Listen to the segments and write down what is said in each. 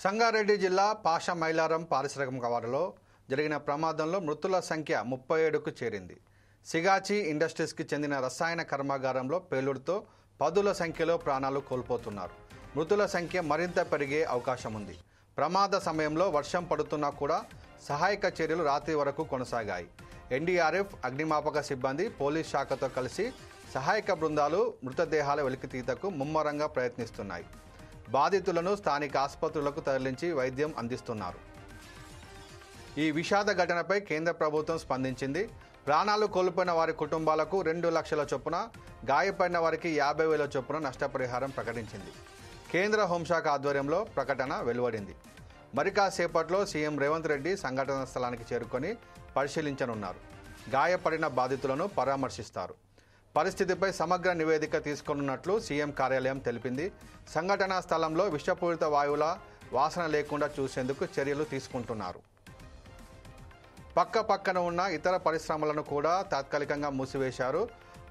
సంగారెడ్డి జిల్లా పాషమైలారం పారిశ్రామిక వాడలో జరిగిన ప్రమాదంలో మృతుల సంఖ్య 37కు చేరింది. సిగాచి ఇండస్ట్రీస్కి చెందిన రసాయన కర్మాగారంలో పేలుడుతో పదుల సంఖ్యలో ప్రాణాలు కోల్పోతున్నారు. మృతుల సంఖ్య మరింత పెరిగే అవకాశం ఉంది. ప్రమాద సమయంలో వర్షం పడుతున్నా కూడా సహాయక చర్యలు రాత్రి వరకు కొనసాగాయి. ఎన్డీఆర్ఎఫ్, అగ్నిమాపక సిబ్బంది, పోలీస్ శాఖతో కలిసి సహాయక బృందాలు మృతదేహాల వెలికితీతకు ముమ్మరంగా ప్రయత్నిస్తున్నాయి. బాధితులను స్థానిక ఆసుపత్రులకు తరలించి వైద్యం అందిస్తున్నారు. ఈ విషాద ఘటనపై కేంద్ర ప్రభుత్వం స్పందించింది. ప్రాణాలు కోల్పోయిన వారి కుటుంబాలకు 2 లక్షల చొప్పున, గాయపడిన వారికి 50,000 చొప్పున నష్టపరిహారం ప్రకటించింది. కేంద్ర హోంశాఖ ఆధ్వర్యంలో ప్రకటన వెలువడింది. మరికాసేపట్లో సీఎం రేవంత్ రెడ్డి సంఘటన స్థలానికి చేరుకొని పరిశీలించనున్నారు. గాయపడిన బాధితులను పరామర్శిస్తారు. పరిస్థితిపై సమగ్ర నివేదిక తీసుకున్నట్లు సీఎం కార్యాలయం తెలిపింది. సంఘటనా స్థలంలో విషపూరిత వాయువుల వాసన లేకుండా చూసేందుకు చర్యలు తీసుకుంటున్నారు. పక్కన ఉన్న ఇతర పరిశ్రమలను కూడా తాత్కాలికంగా మూసివేశారు.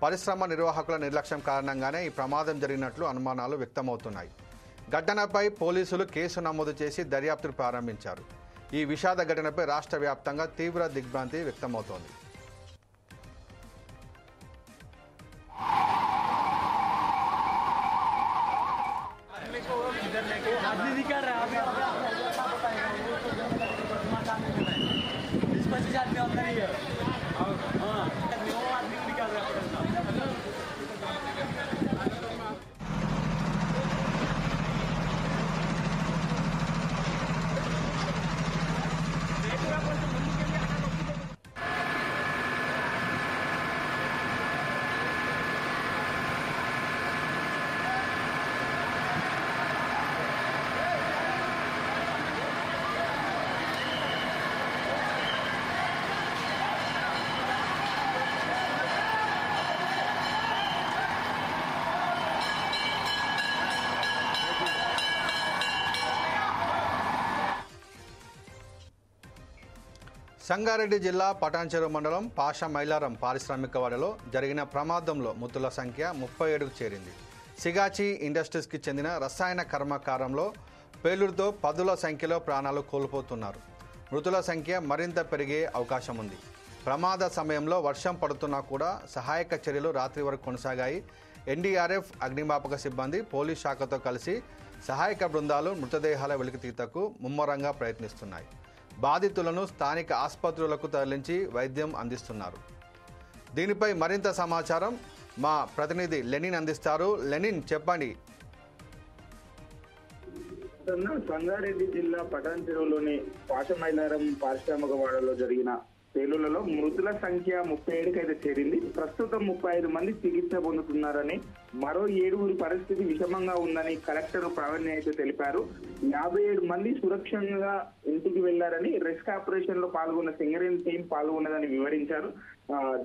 పరిశ్రమ నిర్వాహకుల నిర్లక్ష్యం కారణంగానే ఈ ప్రమాదం జరిగినట్లు అనుమానాలు వ్యక్తమవుతున్నాయి. ఘటనపై పోలీసులు కేసు నమోదు చేసి దర్యాప్తు ప్రారంభించారు. ఈ విషాద ఘటనపై రాష్ట్ర వ్యాప్తంగా తీవ్ర దిగ్భ్రాంతి వ్యక్తమవుతోంది. సంగారెడ్డి జిల్లా పటాన్చెరు మండలం పాషమైలారం పారిశ్రామిక వాడలో జరిగిన ప్రమాదంలో మృతుల సంఖ్య 37కు చేరింది. సిగాచి ఇండస్ట్రీస్కి చెందిన రసాయన కర్మాగారంలో పేలుడుతో పదుల సంఖ్యలో ప్రాణాలు కోల్పోతున్నారు. మృతుల సంఖ్య మరింత పెరిగే అవకాశం ఉంది. ప్రమాద సమయంలో వర్షం పడుతున్నా కూడా సహాయక చర్యలు రాత్రి వరకు కొనసాగాయి. ఎన్డీఆర్ఎఫ్, అగ్నిమాపక సిబ్బంది, పోలీస్ శాఖతో కలిసి సహాయక బృందాలు మృతదేహాల వెలికితీతకు ముమ్మరంగా ప్రయత్నిస్తున్నాయి. బాధితులను స్థానిక ఆసుపత్రులకు తరలించి వైద్యం అందిస్తున్నారు. దీనిపై మరింత సమాచారం మా ప్రతినిధి లెనిన్ అందిస్తారు. లెనిన్, చెప్పండి. సంగారెడ్డి జిల్లా పటాన్చెరులోని పాషమైలారం పారిశ్రామిక వాడలో జరిగిన పేలుళ్లలో మృతుల సంఖ్య 37కి అయితే చేరింది. ప్రస్తుతం 35 మంది చికిత్స పొందుతున్నారని, మరో 7 పరిస్థితి విషమంగా ఉందని కలెక్టర్ ప్రావీణ్య అయితే తెలిపారు. 57 మంది సురక్షితంగా ఇంటికి వెళ్లారని, రెస్క్యూ ఆపరేషన్ లో పాల్గొన్న సింగరేణి టీం పాల్గొన్నదని వివరించారు.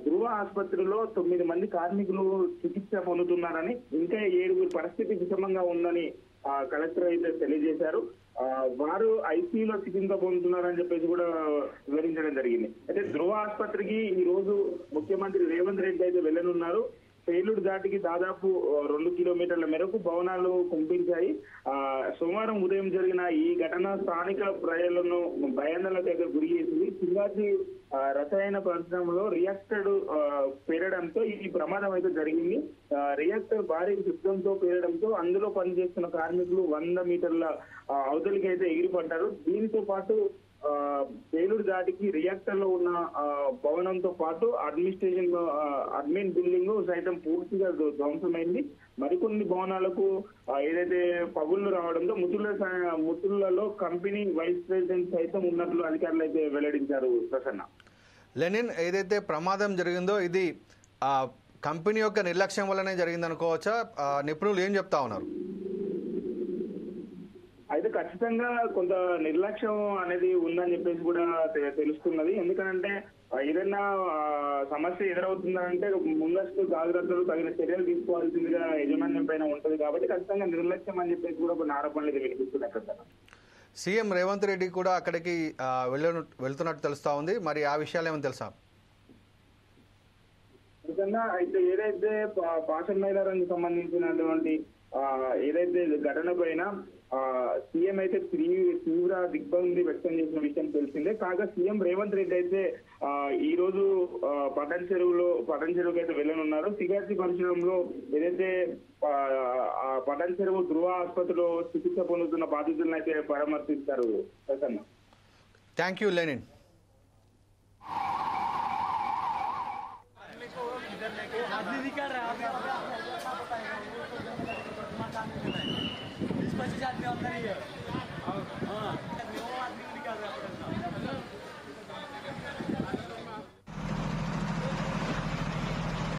ధృవ ఆసుపత్రిలో 9 మంది కార్మికులు చికిత్స పొందుతున్నారని, ఇంకా 7 పరిస్థితి విషమంగా ఉందని కలెక్టర్ అయితే తెలియజేశారు. వారు ఐసీయూలో చికిత్స పొందుతున్నారని చెప్పేసి కూడా వివరించడం జరిగింది. అయితే ధృవ ఆసుపత్రికి ఈ రోజు ముఖ్యమంత్రి రేవంత్ రెడ్డి అయితే వెళ్లనున్నారు. పేలుడు ధాటికి దాదాపు 2 కిలోమీటర్ల మేరకు భవనాలు కుంపించాయి. సోమవారం ఉదయం జరిగిన ఈ ఘటన స్థానిక ప్రజలను భయాందోళనకు అయితే గురి చేసింది. సిగాచి రసాయన పరిశ్రమలో రియాక్టర్ పేరడంతో ఈ ప్రమాదం అయితే జరిగింది. రియాక్టర్ భారీ శబ్దంతో పేరడంతో అందులో పనిచేస్తున్న కార్మికులు 100 మీటర్ల అవతలికి అయితే ఎగిరిపడ్డారు. దీంతో పాటు పేలుడు దాటికి రియాక్టర్ లో ఉన్న భవనంతో పాటు అడ్మిన్ బిల్డింగ్ సైతం పూర్తిగా ధ్వంసమైంది. మరికొన్ని భవనాలకు ఏదైతే పగుళ్లు రావడంతో మృతులలో కంపెనీ వైస్ ప్రెసిడెంట్ సైతం ఉన్నట్లు అధికారులు అయితే వెల్లడించారు. ప్రసన్న, లెనిన్, ఏదైతే ప్రమాదం జరిగిందో ఇది కంపెనీ యొక్క నిర్లక్ష్యం వల్లనే జరిగింది అనుకోవచ్చా? నిపుణులు ఏం చెప్తా ఉన్నారు? అయితే ఖచ్చితంగా కొంత నిర్లక్ష్యం అనేది ఉందని చెప్పేసి కూడా తెలుస్తున్నది. ఎందుకంటే ఏదైనా సమస్య ఎదురవుతుందంటే ముందస్తు జాగ్రత్తలు, తగిన చర్యలు తీసుకోవాల్సిందిగా యాజమాన్యం పైన ఉంటది. కాబట్టి ఖచ్చితంగా నిర్లక్ష్యం అని చెప్పేసి కూడా కొన్ని ఆరోపణలు వినిపిస్తున్నాయి కదా. సీఎం రేవంత్ రెడ్డి కూడా అక్కడికి వెళ్తున్నట్టు తెలుస్తా ఉంది. మరి ఆ విషయాలు ఏమని తెలుసా? ప్రసన్న, అయితే ఏదైతే పాషం మైలారానికి సంబంధించినటువంటి ఏదైతే ఘటన పైన సీఎం అయితే తీవ్ర దిగ్భ్రాంతి వ్యక్తం చేసిన విషయం తెలిసిందే. కాగా సీఎం రేవంత్ రెడ్డి అయితే ఈ రోజు పటాన్ చెరువుకి అయితే వెళ్ళనున్నారు. సిగాచి పరిసరంలో ఏదైతే పటాన్ చెరువు ధృవ ఆసుపత్రిలో చికిత్స పొందుతున్న బాధితులను అయితే పరామర్శిస్తారు. Prasanna, thank you Lenin. इस 25 आदमी अंदर ही है। हाँ